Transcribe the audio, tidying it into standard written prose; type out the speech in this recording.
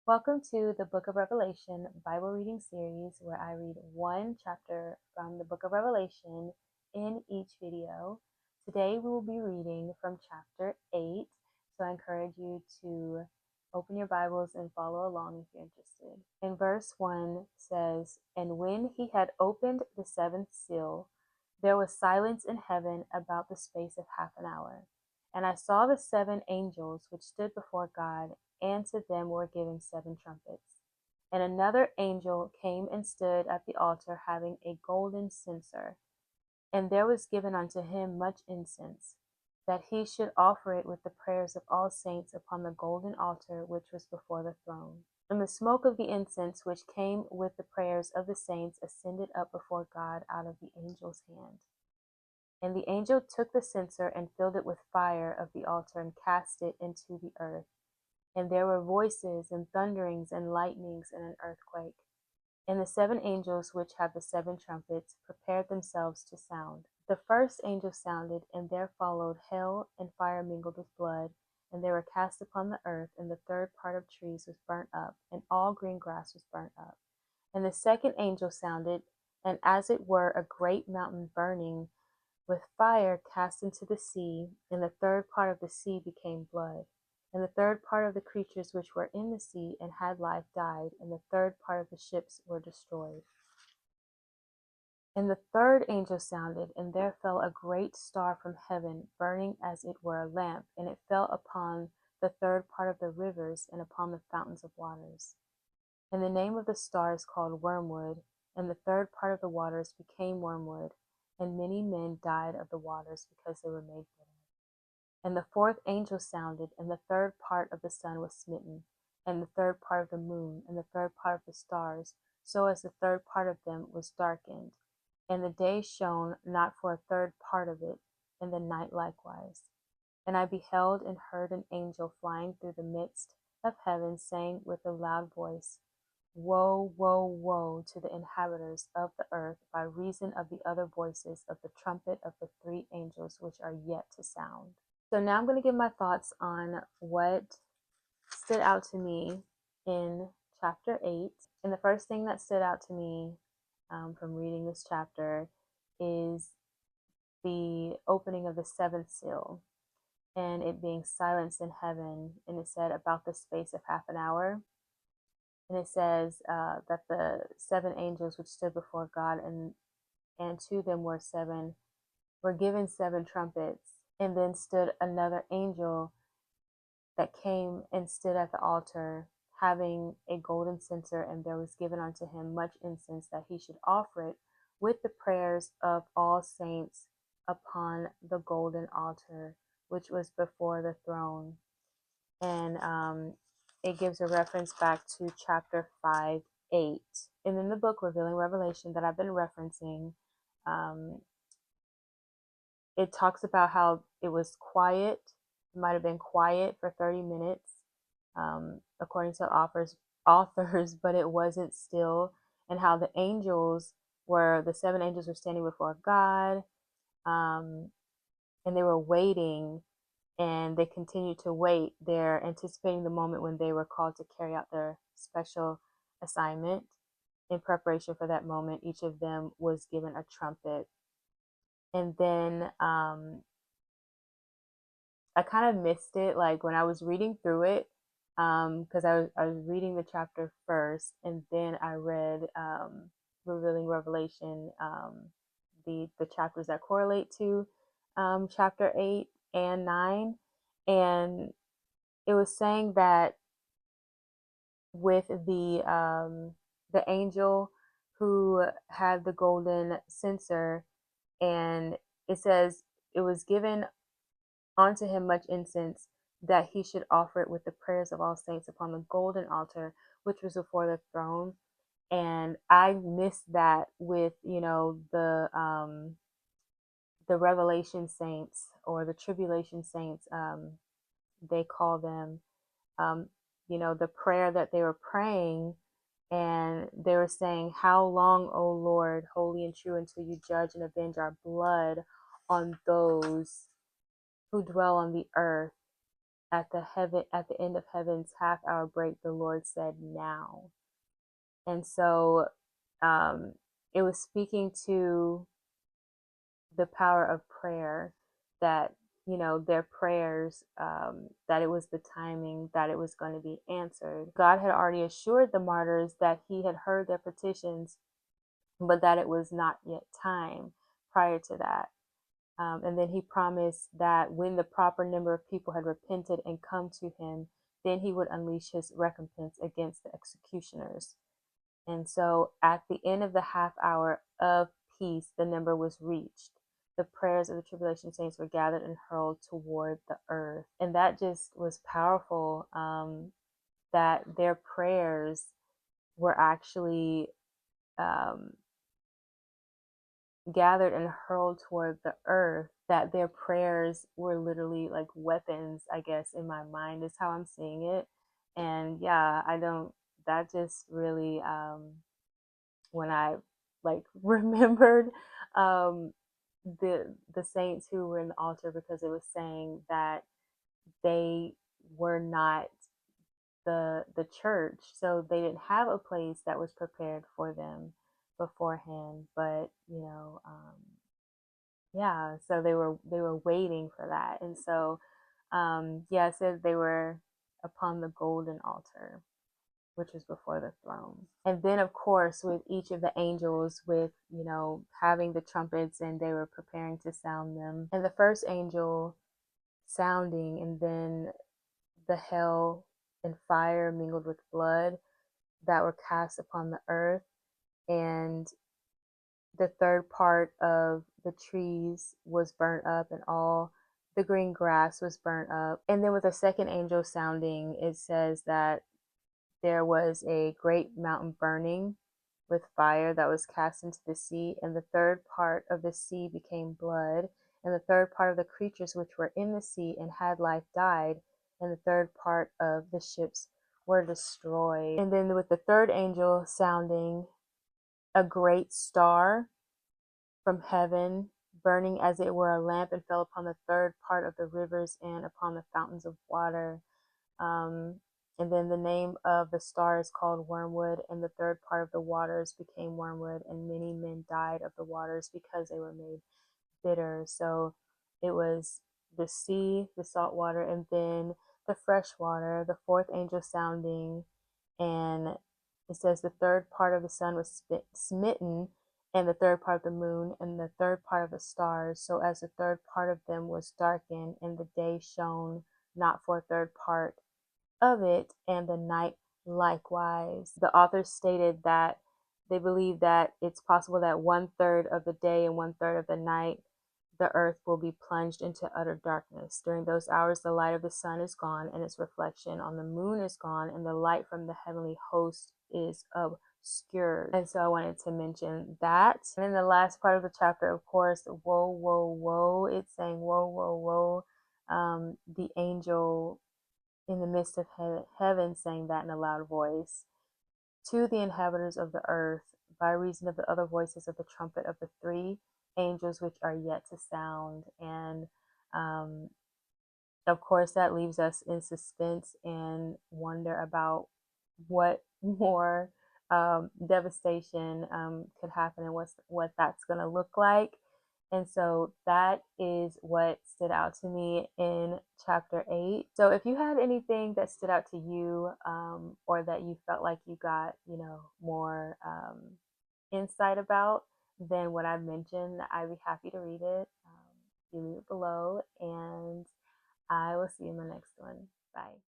Welcome to the Book of Revelation Bible reading series where I read one chapter from the Book of Revelation in each video. Today we will be reading from chapter 8, so I encourage you to open your Bibles and follow along if you're interested. In verse 1 says, "And when he had opened the seventh seal, there was silence in heaven about the space of half an hour. And I saw the seven angels which stood before God, and to them were given seven trumpets. And another angel came and stood at the altar, having a golden censer. And there was given unto him much incense, that he should offer it with the prayers of all saints upon the golden altar which was before the throne. And the smoke of the incense which came with the prayers of the saints ascended up before God out of the angel's hand. And the angel took the censer and filled it with fire of the altar and cast it into the earth. And there were voices and thunderings and lightnings and an earthquake. And the seven angels which had the seven trumpets prepared themselves to sound. The first angel sounded, and there followed hail and fire mingled with blood, and they were cast upon the earth, and the third part of trees was burnt up, and all green grass was burnt up. And the second angel sounded, and as it were a great mountain burning with fire cast into the sea, and the third part of the sea became blood. And the third part of the creatures which were in the sea and had life died, and the third part of the ships were destroyed. And the third angel sounded, and there fell a great star from heaven, burning as it were a lamp, and it fell upon the third part of the rivers and upon the fountains of waters. And the name of the star is called Wormwood, and the third part of the waters became wormwood, and many men died of the waters because they were made bitter. And the fourth angel sounded, and the third part of the sun was smitten, and the third part of the moon, and the third part of the stars, so as the third part of them was darkened. And the day shone not for a third part of it, and the night likewise. And I beheld and heard an angel flying through the midst of heaven, saying with a loud voice, Woe, woe, woe to the inhabitants of the earth, by reason of the other voices of the trumpet of the three angels which are yet to sound." So now I'm going to give my thoughts on what stood out to me in chapter 8. And the first thing that stood out to me from reading this chapter is the opening of the seventh seal and it being silenced in heaven. And it said about the space of half an hour. And it says that the seven angels which stood before God, and to them were given seven trumpets. And then stood another angel that came and stood at the altar, having a golden censer, and there was given unto him much incense, that he should offer it with the prayers of all saints upon the golden altar, which was before the throne. And it gives a reference back to chapter 5:8. And in the book Revealing Revelation that I've been referencing, it talks about how it was quiet. It might have been quiet for 30 minutes, according to authors, but it wasn't still. And how the seven angels were standing before God, and they were waiting, and they continued to wait. They're anticipating the moment when they were called to carry out their special assignment. In preparation for that moment, each of them was given a trumpet. And then I kind of missed it, like when I was reading through it, because I was reading the chapter first, and then I read Revealing Revelation, the chapters that correlate to chapter 8 and 9, and it was saying that with the angel who had the golden censer, and it says it was given unto him much incense, that he should offer it with the prayers of all saints upon the golden altar which was before the throne. And I missed that with the Revelation saints, or the tribulation saints, they call them, the prayer that they were praying, and they were saying, "How long, O Lord, holy and true, until you judge and avenge our blood on those who dwell on the earth?" at the end of heaven's half hour break, the Lord said, "Now." And so um, it was speaking to the power of prayer, that their prayers, that it was the timing, that it was going to be answered. God had already assured the martyrs that he had heard their petitions, but that it was not yet time prior to that. And then he promised that when the proper number of people had repented and come to him, then he would unleash his recompense against the executioners. And so at the end of the half hour of peace, the number was reached. The prayers of the tribulation saints were gathered and hurled toward the earth. And that just was powerful, that their prayers were actually um, gathered and hurled toward the earth, that their prayers were literally like weapons, I guess, in my mind is how I'm seeing it. And yeah, that just really, when I like remembered the saints who were in the altar, because it was saying that they were not the church, so they didn't have a place that was prepared for them beforehand. But yeah, so they were waiting for that. And so yeah, it says they were upon the golden altar, which was before the throne. And then, of course, with each of the angels, with, having the trumpets, and they were preparing to sound them. And the first angel sounding, and then the hell and fire mingled with blood that were cast upon the earth. And the third part of the trees was burnt up, and all the green grass was burnt up. And then with the second angel sounding, it says that there was a great mountain burning with fire that was cast into the sea, and the third part of the sea became blood, and the third part of the creatures which were in the sea and had life died, and the third part of the ships were destroyed. And then with the third angel sounding, a great star from heaven, burning as it were a lamp, and fell upon the third part of the rivers and upon the fountains of water. And then the name of the star is called Wormwood, and the third part of the waters became wormwood, and many men died of the waters because they were made bitter. So it was the sea, the salt water, and then the fresh water, the fourth angel sounding, and it says the third part of the sun was smitten, and the third part of the moon, and the third part of the stars, so as the third part of them was darkened, and the day shone not for a third part of it, and the night likewise. The author stated that they believe that it's possible that 1/3 of the day and 1/3 of the night, the earth will be plunged into utter darkness. During those hours, the light of the sun is gone, and its reflection on the moon is gone, and the light from the heavenly host is obscured. And so I wanted to mention that. And in the last part of the chapter, of course, woe, woe, woe. It's saying, woe, woe, woe. The angel in the midst of heaven saying that in a loud voice to the inhabitants of the earth, by reason of the other voices of the trumpet of the three angels which are yet to sound. And of course, that leaves us in suspense and wonder about what more devastation could happen, and what that's going to look like. And so that is what stood out to me in chapter 8. So if you had anything that stood out to you, or that you felt like you got, more insight about than what I've mentioned, I'd be happy to read it. You leave it below, and I will see you in the next one. Bye.